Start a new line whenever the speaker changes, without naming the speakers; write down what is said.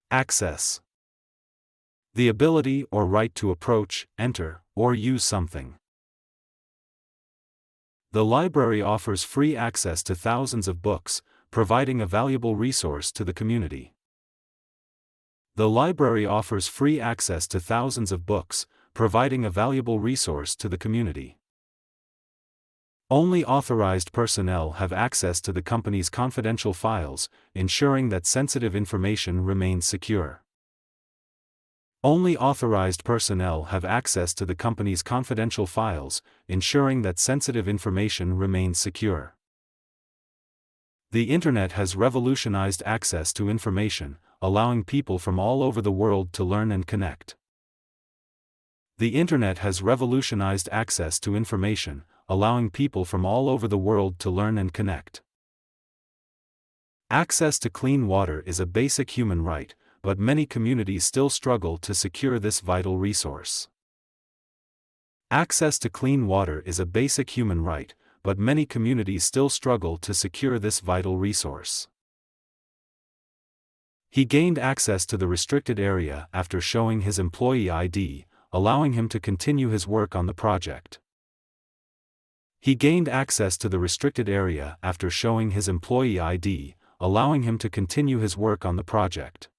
Access. The ability or right to approach, enter, or use something. The library offers free access to thousands of books, providing a valuable resource to the community. The library offers free access to thousands of books, providing a valuable resource to the community. Only authorized personnel have access to the company's confidential files, ensuring that sensitive information remains secure. Only authorized personnel have access to the company's confidential files, ensuring that sensitive information remains secure. The Internet has revolutionized access to information, allowing people from all over the world to learn and connect. The Internet has revolutionized access to information, allowing people from all over the world to learn and connect. Access to clean water is a basic human right, but many communities still struggle to secure this vital resource. Access to clean water is a basic human right, but many communities still struggle to secure this vital resource. He gained access to the restricted area after showing his employee ID, allowing him to continue his work on the project. He gained access to the restricted area after showing his employee ID, allowing him to continue his work on the project.